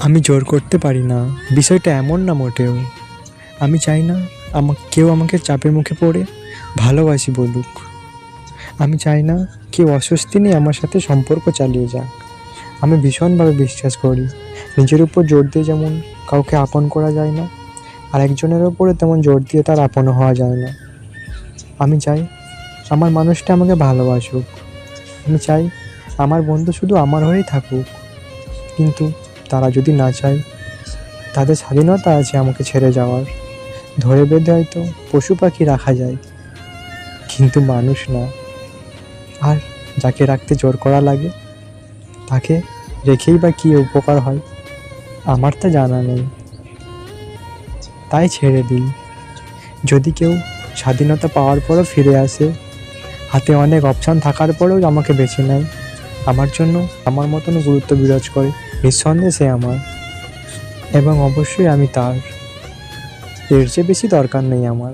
আমি জোর করতে পারি না, বিষয়টা এমন না মোটেও। আমি চাই না কেউ আমাকে চাপের মুখে পড়ে ভালোবাসি বলুক। আমি চাই না কেউ অস্বস্তি নিয়ে আমার সাথে সম্পর্ক চালিয়ে যাক। আমি ভীষণভাবে বিশ্বাস করি, নিজের উপর জোর দিয়ে যেমন কাউকে আপন করা যায় না, আর একজনের ওপরে তেমন জোর দিয়ে তার আপন হওয়া যায় না। আমি চাই আমার মানুষটা আমাকে ভালোবাসুক। আমি চাই আমার বন্ধু শুধু আমার হয়েই থাকুক। কিন্তু তারা যদি না চায়, তাদের স্বাধীনতা আছে আমাকে ছেড়ে যাওয়ার। ধরে বেঁধে হয়তো পশু পাখি রাখা যায়, কিন্তু মানুষ না। আর যাকে রাখতে জোর করা লাগে, তাকে রেখেই বা কী উপকার হয় আমার তা জানা নেই। তাই ছেড়ে দিই। যদি কেউ স্বাধীনতা পাওয়ার পরও ফিরে আসে, হাতে অনেক অপশান থাকার পরেও আমাকে বেছে নেয়, আমার জন্য আমার মতন গুরুত্ব বিরাজ করে, নিঃসন্দেহে সে আমার, এবং অবশ্যই আমি তার। এর চেয়ে বেশি দরকার নেই আমার।